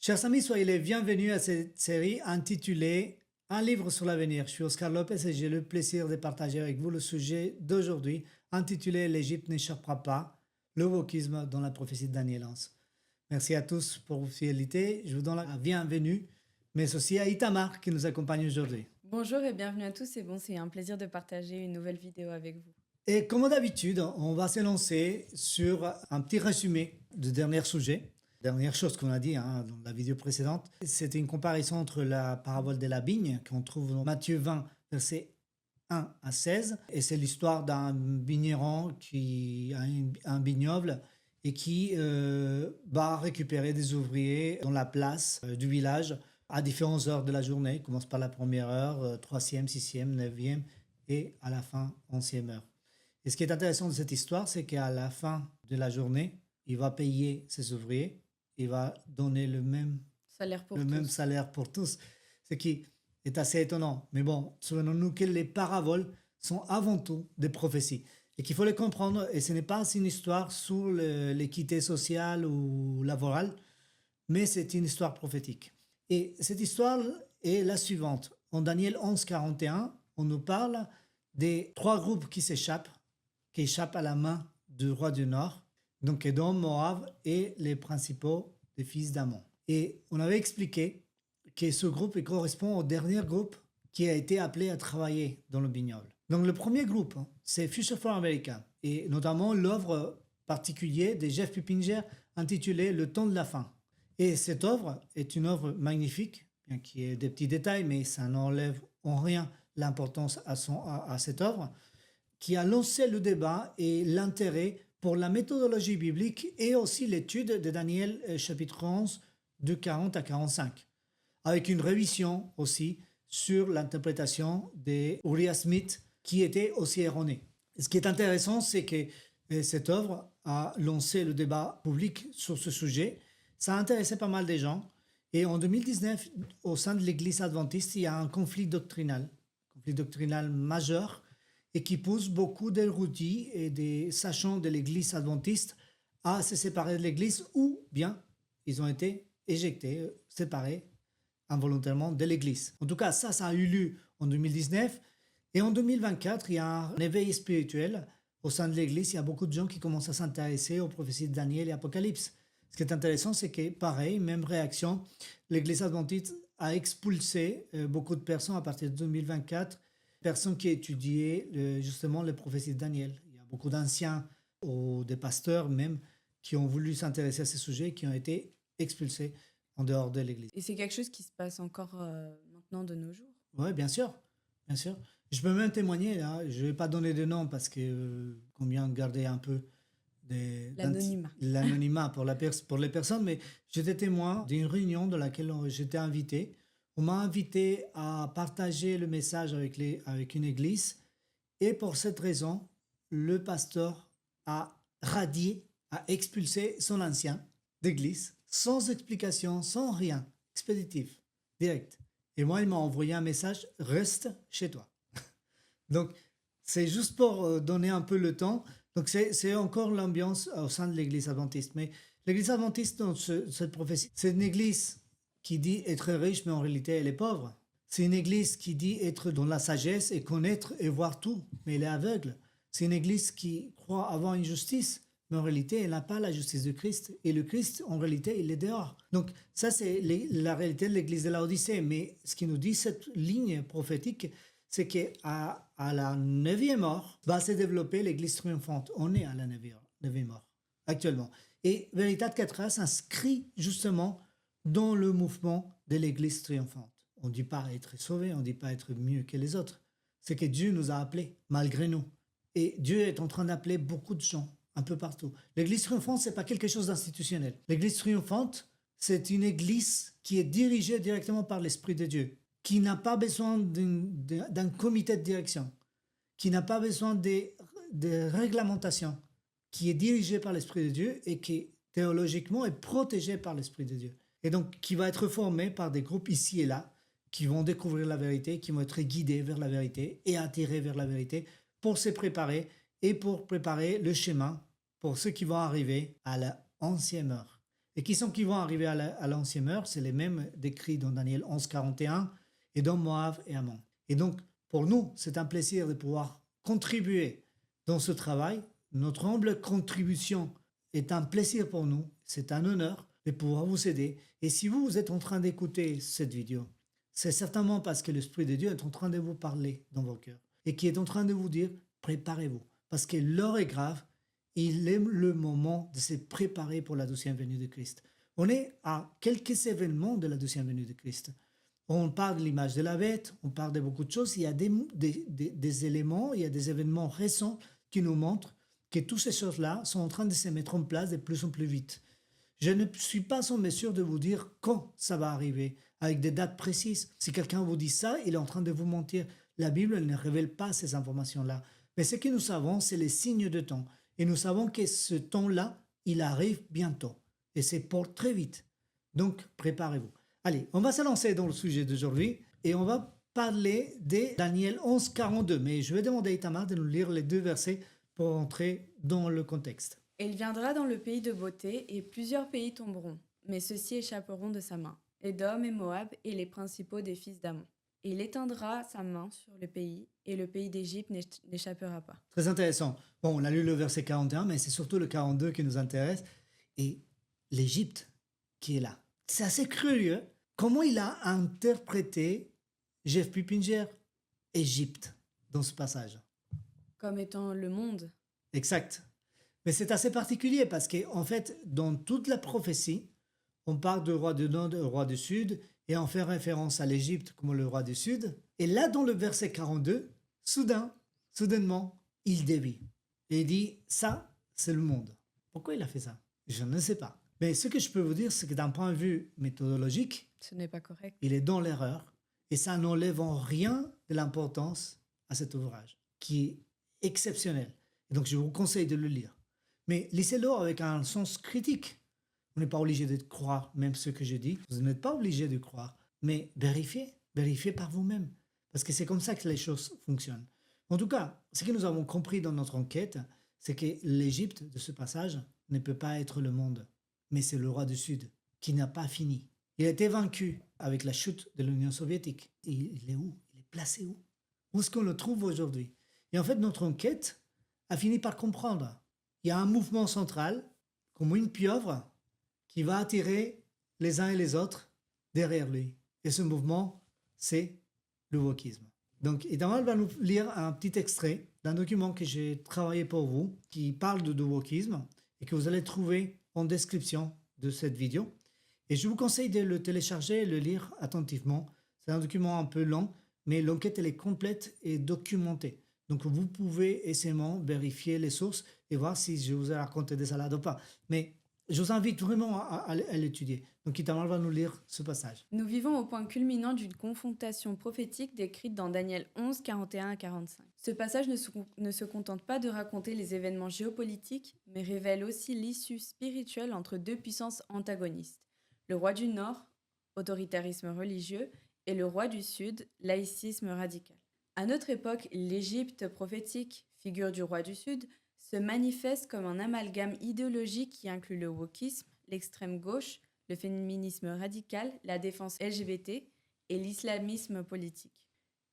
Chers amis, soyez les bienvenus à cette série intitulée Un livre sur l'avenir. Je suis Oscar Lopez et j'ai le plaisir de partager avec vous le sujet d'aujourd'hui intitulé L'Égypte n'échappera pas, le wokisme dans la prophétie de Daniel 11. Merci à tous pour votre fidélité. Je vous donne la bienvenue, mais aussi à Itamar qui nous accompagne aujourd'hui. Bonjour et bienvenue à tous, c'est un plaisir de partager une nouvelle vidéo avec vous. Et comme d'habitude, on va se lancer sur un petit résumé du dernier sujet. Dernière chose qu'on a dit dans la vidéo précédente, c'était une comparaison entre la parabole de la vigne qu'on trouve dans Matthieu 20, versets 1 à 16. Et c'est l'histoire d'un vigneron qui a un vignoble et qui va récupérer des ouvriers dans la place du village à différentes heures de la journée. Il commence par la première heure, 3e, 6e, 9e et à la fin, 11e heure. Et ce qui est intéressant de cette histoire, c'est qu'à la fin de la journée, il va payer ses ouvriers, il va donner le même salaire pour tous, ce qui est assez étonnant. Mais bon, souvenons-nous que les paraboles sont avant tout des prophéties et qu'il faut les comprendre. Et ce n'est pas une histoire sur l'équité sociale ou laborale, mais c'est une histoire prophétique. Et cette histoire est la suivante. En Daniel 11, 41, on nous parle des 3 groupes qui échappent à la main du roi du Nord, donc Édom, Moab et les principaux des fils d'Ammon. Et on avait expliqué que ce groupe correspond au dernier groupe qui a été appelé à travailler dans le vignoble. Donc le premier groupe, c'est Future for America, et notamment l'œuvre particulière de Jeff Pippinger intitulée Le temps de la fin. Et cette œuvre est une œuvre magnifique, bien qu'il y ait des petits détails, mais ça n'enlève en rien l'importance à cette œuvre, qui a lancé le débat et l'intérêt pour la méthodologie biblique et aussi l'étude de Daniel chapitre 11 de 40 à 45, avec une révision aussi sur l'interprétation d'Uriah Smith qui était aussi erronée. Ce qui est intéressant, c'est que cette œuvre a lancé le débat public sur ce sujet. Ça a intéressé pas mal de gens et en 2019, au sein de l'Église adventiste, il y a un conflit doctrinal majeur et qui pousse beaucoup d'érudits et des sachants de l'Église adventiste à se séparer de l'Église ou bien ils ont été éjectés, séparés involontairement de l'Église. En tout cas, ça a eu lieu en 2019 et en 2024, il y a un éveil spirituel au sein de l'Église. Il y a beaucoup de gens qui commencent à s'intéresser aux prophéties de Daniel et Apocalypse. Ce qui est intéressant, c'est que pareil, même réaction, l'Église adventiste a expulsé beaucoup de personnes à partir de 2024, personnes qui étudiaient justement les prophéties de Daniel. Il y a beaucoup d'anciens ou des pasteurs même qui ont voulu s'intéresser à ces sujets, qui ont été expulsés en dehors de l'Église. Et c'est quelque chose qui se passe encore maintenant de nos jours? Oui, bien sûr, bien sûr. Je peux même témoigner, là. Je ne vais pas donner de nom parce que combien garder un peu l'anonymat pour les personnes, mais j'étais témoin d'une réunion dans laquelle j'étais invité. On m'a invité à partager le message avec une église et pour cette raison, le pasteur a radié, a expulsé son ancien d'église sans explication, sans rien, expéditif, direct. Et moi, il m'a envoyé un message, reste chez toi. Donc, c'est juste pour donner un peu le temps. Donc, c'est encore l'ambiance au sein de l'église adventiste. Mais l'église adventiste, dans cette prophétie, c'est une église qui dit être riche, mais en réalité, elle est pauvre. C'est une église qui dit être dans la sagesse et connaître et voir tout, mais elle est aveugle. C'est une église qui croit avoir une justice, mais en réalité, elle n'a pas la justice de Christ. Et le Christ, en réalité, il est dehors. Donc, ça, c'est la réalité de l'église de l'Odyssée. Mais ce qui nous dit cette ligne prophétique, c'est qu'à la 9e heure va se développer l'église triomphante. On est à la 9e heure actuellement. Et Veritas 4a s'inscrit justement dans le mouvement de l'église triomphante. On ne dit pas être sauvé, on ne dit pas être mieux que les autres. C'est que Dieu nous a appelés, malgré nous. Et Dieu est en train d'appeler beaucoup de gens, un peu partout. L'église triomphante, ce n'est pas quelque chose d'institutionnel. L'église triomphante, c'est une église qui est dirigée directement par l'Esprit de Dieu, qui n'a pas besoin d'un comité de direction, qui n'a pas besoin de réglementation, qui est dirigée par l'Esprit de Dieu et qui, théologiquement, est protégée par l'Esprit de Dieu. Et donc, qui va être formée par des groupes ici et là, qui vont découvrir la vérité, qui vont être guidés vers la vérité et attirés vers la vérité pour se préparer et pour préparer le chemin pour ceux qui vont arriver à la 11e heure. Et qui sont qui vont arriver à l'ancienne heure? C'est les mêmes décrits dans Daniel 11, 41 et dans Moab et Ammon. Et donc, pour nous, c'est un plaisir de pouvoir contribuer dans ce travail. Notre humble contribution est un plaisir pour nous, c'est un honneur de pouvoir vous aider. Et si vous êtes en train d'écouter cette vidéo, c'est certainement parce que l'Esprit de Dieu est en train de vous parler dans vos cœurs et qui est en train de vous dire, préparez-vous. Parce que l'heure est grave, il est le moment de se préparer pour la deuxième venue de Christ. On est à quelques événements de la deuxième venue de Christ. On parle de l'image de la bête, on parle de beaucoup de choses. Il y a des éléments, il y a des événements récents qui nous montrent que toutes ces choses-là sont en train de se mettre en place de plus en plus vite. Je ne suis pas en mesure de vous dire quand ça va arriver, avec des dates précises. Si quelqu'un vous dit ça, il est en train de vous mentir. La Bible elle ne révèle pas ces informations-là. Mais ce que nous savons, c'est les signes de temps. Et nous savons que ce temps-là, il arrive bientôt. Et c'est pour très vite. Donc, préparez-vous. Allez, on va se lancer dans le sujet d'aujourd'hui et on va parler de Daniel 11, 42. Mais je vais demander à Itamar de nous lire les 2 versets pour entrer dans le contexte. Et il viendra dans le pays de beauté, et plusieurs pays tomberont, mais ceux-ci échapperont de sa main, Édom et Moab et les principaux des fils d'Ammon. Et il étendra sa main sur le pays, et le pays d'Égypte n'échappera pas. Très intéressant. Bon, on a lu le verset 41, mais c'est surtout le 42 qui nous intéresse. Et l'Égypte qui est là. C'est assez curieux comment il a interprété Jeff Pippinger, Égypte, dans ce passage. Comme étant le monde. Exact. Mais c'est assez particulier parce qu'en fait, dans toute la prophétie, on parle du roi du Nord et du roi du Sud et on fait référence à l'Égypte comme le roi du Sud. Et là, dans le verset 42, soudainement, il dévie. Et il dit, ça, c'est le monde. Pourquoi il a fait ça? Je ne sais pas. Mais ce que je peux vous dire, c'est que d'un point de vue méthodologique, Ce n'est pas correct. il est dans l'erreur et ça n'enlève en rien de l'importance à cet ouvrage qui est exceptionnel. Et donc, je vous conseille de le lire. Mais lisez-le avec un sens critique. Vous n'êtes pas obligé de croire même ce que je dis. Vous n'êtes pas obligé de croire. Mais vérifiez par vous-même. Parce que c'est comme ça que les choses fonctionnent. En tout cas, ce que nous avons compris dans notre enquête, c'est que l'Égypte, de ce passage, ne peut pas être le monde. Mais c'est le roi du Sud qui n'a pas fini. Il a été vaincu avec la chute de l'Union soviétique. Et il est où? Il est placé où? Où est-ce qu'on le trouve aujourd'hui? Et en fait, notre enquête a fini par comprendre. Il y a un mouvement central, comme une pieuvre, qui va attirer les uns et les autres derrière lui. Et ce mouvement, c'est le wokisme. Donc, Itamar va nous lire un petit extrait d'un document que j'ai travaillé pour vous, qui parle de wokisme et que vous allez trouver en description de cette vidéo. Et je vous conseille de le télécharger et le lire attentivement. C'est un document un peu long, mais l'enquête elle est complète et documentée. Donc, vous pouvez aisément vérifier les sources et voir si je vous ai raconté des salades ou pas. Mais je vous invite vraiment à l'étudier. Donc, Itamar va nous lire ce passage. Nous vivons au point culminant d'une confrontation prophétique décrite dans Daniel 11, 41 à 45. Ce passage ne se contente pas de raconter les événements géopolitiques, mais révèle aussi l'issue spirituelle entre 2 puissances antagonistes. Le roi du Nord, autoritarisme religieux, et le roi du Sud, laïcisme radical. À notre époque, l'Égypte prophétique, figure du roi du Sud, se manifeste comme un amalgame idéologique qui inclut le wokisme, l'extrême gauche, le féminisme radical, la défense LGBT et l'islamisme politique.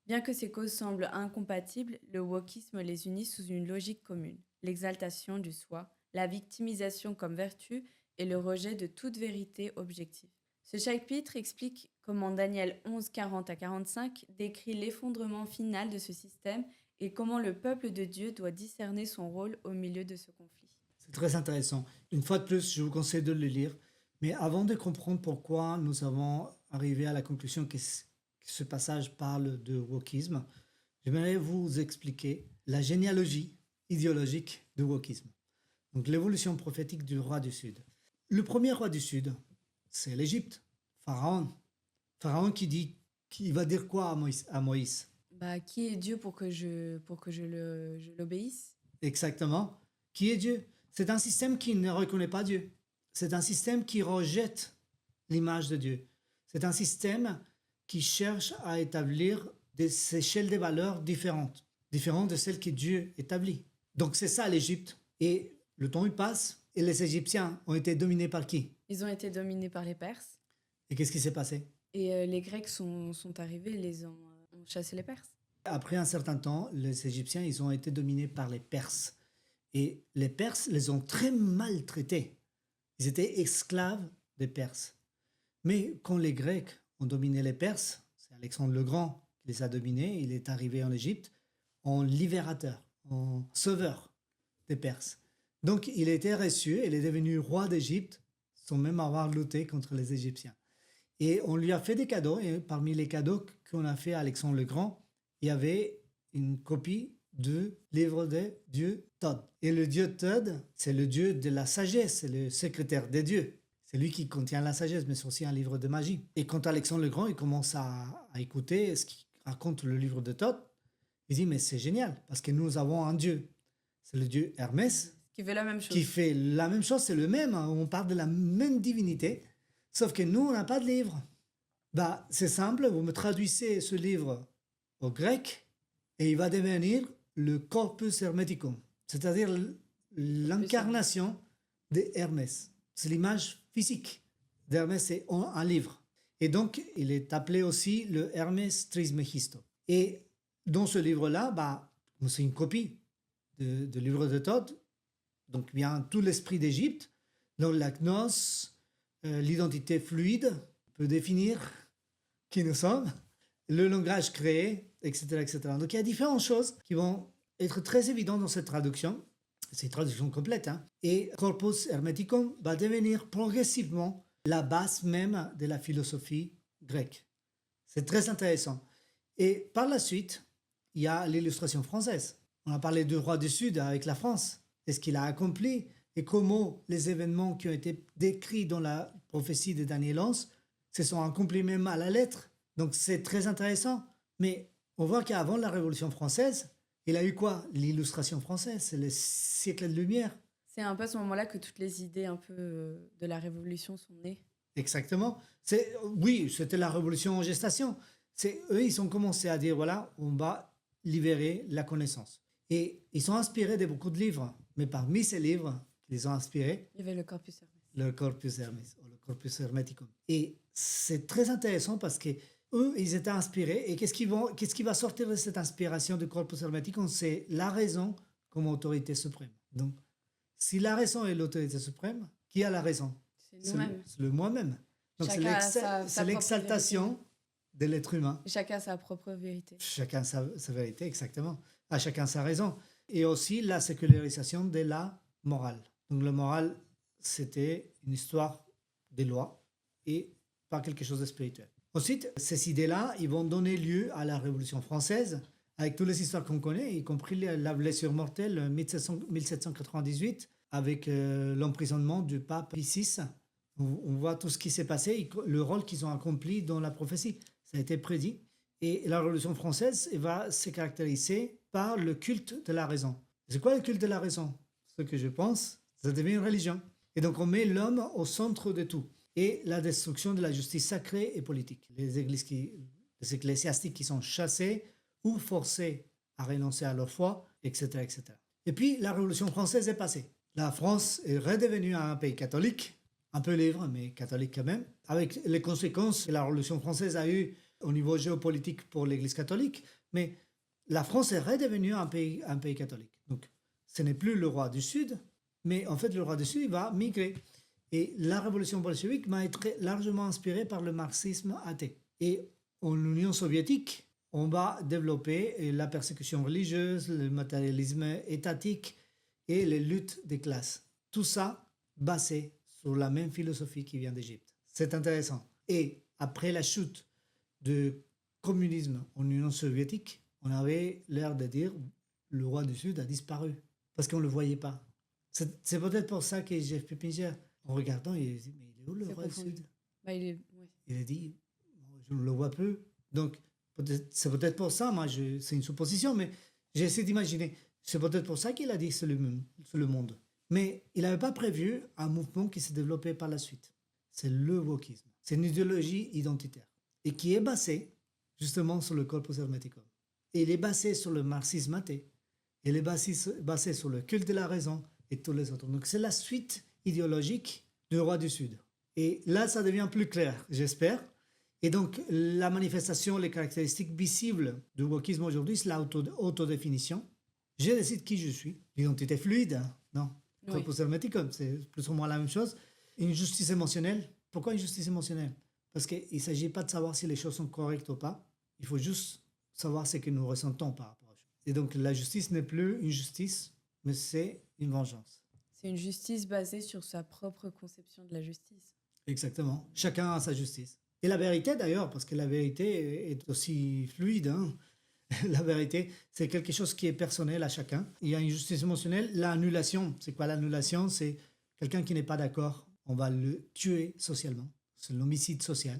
Bien que ces causes semblent incompatibles, le wokisme les unit sous une logique commune, l'exaltation du soi, la victimisation comme vertu et le rejet de toute vérité objective. Ce chapitre explique comment Daniel 11, 40 à 45 décrit l'effondrement final de ce système et comment le peuple de Dieu doit discerner son rôle au milieu de ce conflit. C'est très intéressant. Une fois de plus, je vous conseille de le lire. Mais avant de comprendre pourquoi nous avons arrivé à la conclusion que ce passage parle de wokisme, j'aimerais vous expliquer la généalogie idéologique du wokisme. Donc l'évolution prophétique du roi du Sud. Le premier roi du Sud, c'est l'Égypte, Pharaon. Pharaon qui va dire quoi à Moïse? Qui est Dieu pour que je l'obéisse? Exactement. Qui est Dieu? C'est un système qui ne reconnaît pas Dieu. C'est un système qui rejette l'image de Dieu. C'est un système qui cherche à établir des échelles de valeurs différentes de celles que Dieu établit. Donc c'est ça l'Égypte. Et le temps il passe Et les Égyptiens ont été dominés par qui? Ils ont été dominés par les Perses. Et qu'est-ce qui s'est passé? Et les Grecs sont arrivés, ont chassé les Perses. Après un certain temps, les Égyptiens, ils ont été dominés par les Perses. Et les Perses les ont très mal traités. Ils étaient esclaves des Perses. Mais quand les Grecs ont dominé les Perses, c'est Alexandre le Grand qui les a dominés, il est arrivé en Égypte en libérateur, en sauveur des Perses. Donc il a été reçu, il est devenu roi d'Égypte, sans même avoir lutté contre les Égyptiens. Et on lui a fait des cadeaux, et parmi les cadeaux qu'on a fait à Alexandre le Grand, il y avait une copie du livre des dieux Thoth. Et le dieu Thoth, c'est le dieu de la sagesse, c'est le secrétaire des dieux. C'est lui qui contient la sagesse, mais c'est aussi un livre de magie. Et quand Alexandre le Grand il commence à écouter ce qu'il raconte le livre de Thoth, il dit, mais c'est génial, parce que nous avons un dieu. C'est le dieu Hermès. Qui fait la même chose. Qui fait la même chose, c'est le même, hein, on parle de la même divinité, sauf que nous, on n'a pas de livre. Bah, c'est simple, vous me traduisez ce livre au grec, et il va devenir le Corpus Hermeticum, c'est-à-dire l'incarnation de Hermès. C'est l'image physique d'Hermès, c'est un livre. Et donc, il est appelé aussi le Hermès Trismegisto. Et dans ce livre-là, bah, c'est une copie du livre de Thoth, donc vient tout l'esprit d'Égypte, dans la gnose, l'identité fluide peut définir qui nous sommes, le langage créé, etc., etc. Donc il y a différentes choses qui vont être très évidentes dans cette traduction. C'est une traduction complète. Hein. Et Corpus Hermeticum va devenir progressivement la base même de la philosophie grecque. C'est très intéressant. Et par la suite, il y a l'illustration française. On a parlé du roi du Sud avec la France, et ce qu'il a accompli, et comment les événements qui ont été décrits dans la prophétie de Daniel 11 se sont accomplis même à la lettre. Donc c'est très intéressant. Mais on voit qu'avant la Révolution française, il a eu quoi? L'illustration française, c'est le siècle de lumière. C'est un peu à ce moment-là que toutes les idées un peu de la Révolution sont nées. Exactement. Oui, c'était la Révolution en gestation. Eux, ils ont commencé à dire, voilà, on va libérer la connaissance. Et ils sont inspirés de beaucoup de livres. Mais parmi ces livres qu'ils ont inspirés, il y avait le Corpus Hermès. Le Corpus Hermès, ou le Corpus Hermeticum. Et c'est très intéressant parce que eux, ils étaient inspirés. Et qu'est-ce qui va sortir de cette inspiration du Corpus Hermeticum? C'est la raison comme autorité suprême. Donc, si la raison est l'autorité suprême, qui a la raison? C'est nous-mêmes. C'est le moi-même. Donc, c'est l'exaltation de l'être humain. Chacun a sa propre vérité. Chacun sa vérité, exactement. À chacun sa raison. Et aussi la sécularisation de la morale. Donc, la morale, c'était une histoire des lois et pas quelque chose de spirituel. Ensuite, ces idées-là, ils vont donner lieu à la Révolution française, avec toutes les histoires qu'on connaît, y compris la blessure mortelle 1798, avec l'emprisonnement du pape Pie VI. On voit tout ce qui s'est passé, le rôle qu'ils ont accompli dans la prophétie. Ça a été prédit. Et la Révolution française va se caractériser par le culte de la raison. C'est quoi le culte de la raison? Ce que je pense, ça devient une religion. Et donc on met l'homme au centre de tout. Et la destruction de la justice sacrée et politique. Les ecclésiastiques qui sont chassés ou forcés à renoncer à leur foi, etc., etc. Et puis la Révolution française est passée. La France est redevenue un pays catholique, un peu libre, mais catholique quand même, avec les conséquences que la Révolution française a eues au niveau géopolitique pour l'Église catholique. Mais la France est redevenue un pays catholique. Donc ce n'est plus le roi du Sud, mais en fait le roi du Sud va migrer. Et la révolution bolchevique m'a été largement inspirée par le marxisme athée. Et en Union soviétique, on va développer la persécution religieuse, le matérialisme étatique et les luttes des classes. Tout ça basé sur la même philosophie qui vient d'Égypte. C'est intéressant. Et après la chute du communisme en Union soviétique, on avait l'air de dire le roi du Sud a disparu parce qu'on ne le voyait pas. C'est peut-être pour ça que Jeff Peppinger, en regardant, il dit, mais il est où le roi du Sud? Il a dit, je ne le vois plus. Donc, c'est peut-être pour ça, c'est une supposition, mais j'essaie d'imaginer. C'est peut-être pour ça qu'il a dit c'est le monde. Mais il n'avait pas prévu un mouvement qui s'est développé par la suite. C'est le wokisme. C'est une idéologie identitaire et qui est basée justement sur le corpus hermeticum. Et il est basé sur le marxisme athée. Il est basé sur le culte de la raison et tous les autres. Donc c'est la suite idéologique du roi du Sud. Et là, ça devient plus clair, j'espère. Et donc, la manifestation, les caractéristiques visibles du wokisme aujourd'hui, c'est l'autodéfinition. Je décide qui je suis. L'identité fluide, hein, non. Oui. Corpus hermeticum, c'est plus ou moins la même chose. Une justice émotionnelle. Pourquoi une justice émotionnelle? Parce qu'il ne s'agit pas de savoir si les choses sont correctes ou pas. Il faut juste savoir ce que nous ressentons par rapport aux choses. Et donc, la justice n'est plus une justice, mais c'est une vengeance. C'est une justice basée sur sa propre conception de la justice. Exactement. Chacun a sa justice. Et la vérité d'ailleurs, parce que la vérité est aussi fluide, hein. La vérité, c'est quelque chose qui est personnel à chacun. Il y a une justice émotionnelle. L'annulation, c'est quoi l'annulation? C'est quelqu'un qui n'est pas d'accord. On va le tuer socialement. C'est l'homicide social.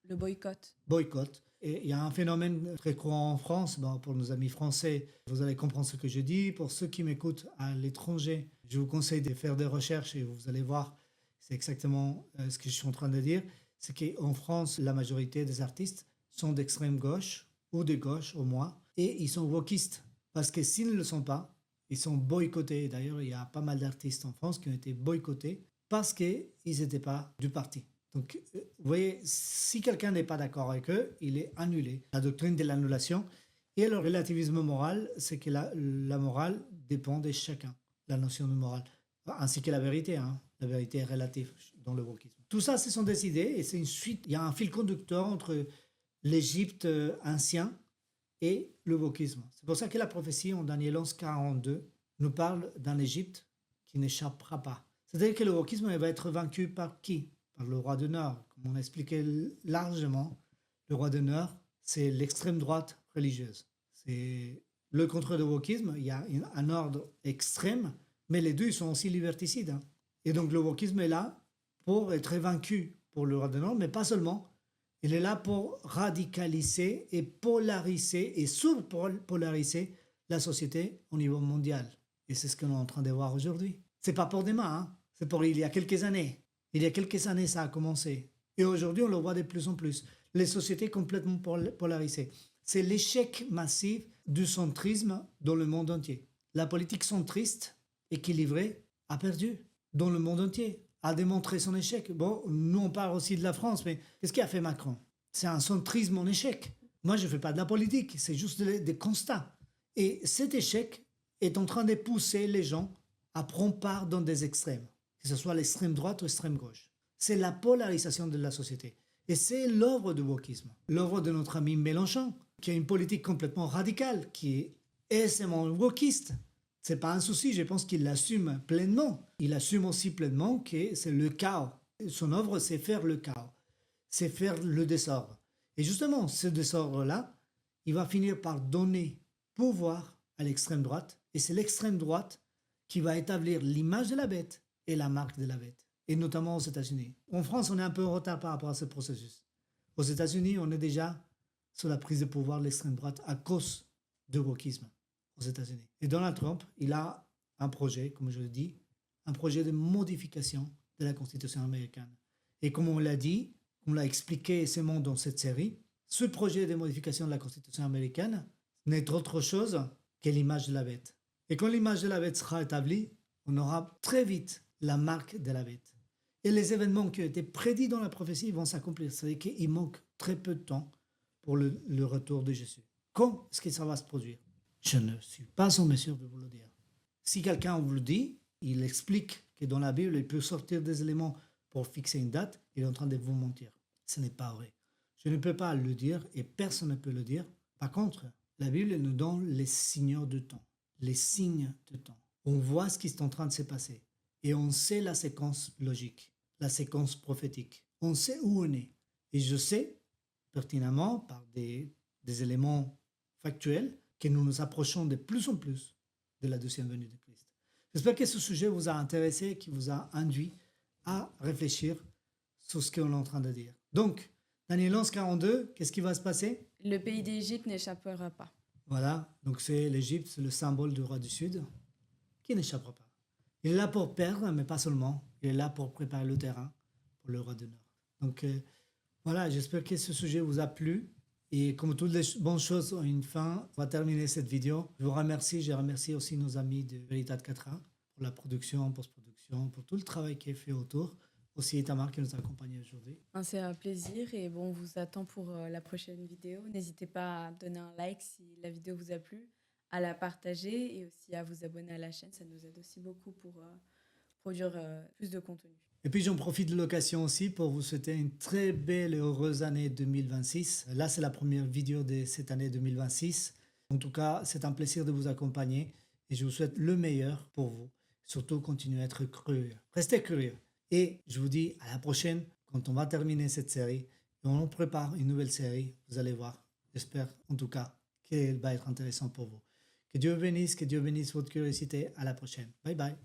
Le boycott. Boycott. Et il y a un phénomène très courant en France. Bon, pour nos amis français, vous allez comprendre ce que je dis. Pour ceux qui m'écoutent à l'étranger, je vous conseille de faire des recherches et vous allez voir, c'est exactement ce que je suis en train de dire. C'est qu'en France, la majorité des artistes sont d'extrême gauche ou de gauche au moins, et ils sont wokistes. Parce que s'ils ne le sont pas, ils sont boycottés. D'ailleurs, il y a pas mal d'artistes en France qui ont été boycottés parce qu'ils n'étaient pas du parti. Donc, vous voyez, si quelqu'un n'est pas d'accord avec eux, il est annulé. La doctrine de l'annulation et le relativisme moral, c'est que la morale dépend de chacun, la notion de morale, ainsi que la vérité. Hein. La vérité est relative dans le wokisme. Tout ça, ce sont des idées et c'est une suite. Il y a un fil conducteur entre l'Égypte ancien et le wokisme. C'est pour ça que la prophétie en Daniel 11, 42 nous parle d'un Égypte qui n'échappera pas. C'est-à-dire que le wokisme va être vaincu par qui? Par le roi du Nord. Comme on a expliqué largement, le roi du Nord, c'est l'extrême droite religieuse. C'est le contraire du wokisme. Il y a un ordre extrême, mais les deux ils sont aussi liberticides. Hein. Et donc le wokisme est là pour être vaincu pour le roi du Nord, mais pas seulement. Il est là pour radicaliser et polariser et surpolariser la société au niveau mondial. Et c'est ce que nous sommes en train de voir aujourd'hui. C'est pas pour demain, hein. C'est pour il y a quelques années. Il y a quelques années, ça a commencé. Et aujourd'hui, on le voit de plus en plus. Les sociétés complètement polarisées. C'est l'échec massif du centrisme dans le monde entier. La politique centriste, équilibrée, a perdu dans le monde entier. A démontré son échec. Bon, nous on parle aussi de la France, mais qu'est-ce qu'a fait Macron? C'est un centrisme en échec. Moi, je ne fais pas de la politique, c'est juste des constats. Et cet échec est en train de pousser les gens à prendre part dans des extrêmes, que ce soit l'extrême droite ou l'extrême gauche. C'est la polarisation de la société. Et c'est l'œuvre du wokisme, l'œuvre de notre ami Mélenchon, qui a une politique complètement radicale, qui est aisément wokiste. Ce n'est pas un souci, je pense qu'il l'assume pleinement. Il assume aussi pleinement que c'est le chaos. Son œuvre, c'est faire le chaos, c'est faire le désordre. Et justement, ce désordre-là, il va finir par donner pouvoir à l'extrême droite. Et c'est l'extrême droite qui va établir l'image de la bête et la marque de la bête. Et notamment aux États-Unis. En France, on est un peu en retard par rapport à ce processus. Aux États-Unis, on est déjà sous la prise de pouvoir de l'extrême droite à cause du wokisme. Aux États-Unis. Et Donald Trump, il a un projet, comme je le dis, un projet de modification de la Constitution américaine. Et comme on l'a dit, comme on l'a expliqué aisément dans cette série, ce projet de modification de la Constitution américaine n'est autre chose que l'image de la bête. Et quand l'image de la bête sera établie, on aura très vite la marque de la bête. Et les événements qui ont été prédits dans la prophétie vont s'accomplir. C'est-à-dire qu'il manque très peu de temps pour le retour de Jésus. Quand est-ce que ça va se produire? Je ne suis pas en mesure de vous le dire. Si quelqu'un vous le dit, il explique que dans la Bible, il peut sortir des éléments pour fixer une date, il est en train de vous mentir. Ce n'est pas vrai. Je ne peux pas le dire et personne ne peut le dire. Par contre, la Bible nous donne les signaux de temps. Les signes de temps. On voit ce qui est en train de se passer. Et on sait la séquence logique, la séquence prophétique. On sait où on est. Et je sais pertinemment, par des éléments factuels, que nous nous approchons de plus en plus de la deuxième venue de Christ. J'espère que ce sujet vous a intéressé, qui vous a induit à réfléchir sur ce qu'on est en train de dire. Donc, Daniel 11, 42, qu'est-ce qui va se passer? Le pays d'Égypte n'échappera pas. Voilà, donc c'est l'Égypte, c'est le symbole du roi du Sud, qui n'échappera pas. Il est là pour perdre, mais pas seulement. Il est là pour préparer le terrain pour le roi du Nord. Donc, voilà, j'espère que ce sujet vous a plu. Et comme toutes les bonnes choses ont une fin, on va terminer cette vidéo. Je vous remercie, je remercie aussi nos amis de Veritat 4A pour pour la production, post-production, pour tout le travail qui est fait autour. Aussi Itamar qui nous a accompagnés aujourd'hui. C'est un plaisir et bon, on vous attend pour la prochaine vidéo. N'hésitez pas à donner un like si la vidéo vous a plu, à la partager et aussi à vous abonner à la chaîne. Ça nous aide aussi beaucoup pour produire plus de contenu. Et puis j'en profite de l'occasion aussi pour vous souhaiter une très belle et heureuse année 2026. Là, c'est la première vidéo de cette année 2026. En tout cas, c'est un plaisir de vous accompagner et je vous souhaite le meilleur pour vous. Surtout, continuez à être curieux. Restez curieux. Et je vous dis à la prochaine quand on va terminer cette série. Et on prépare une nouvelle série. Vous allez voir. J'espère en tout cas qu'elle va être intéressante pour vous. Que Dieu bénisse votre curiosité. À la prochaine. Bye bye.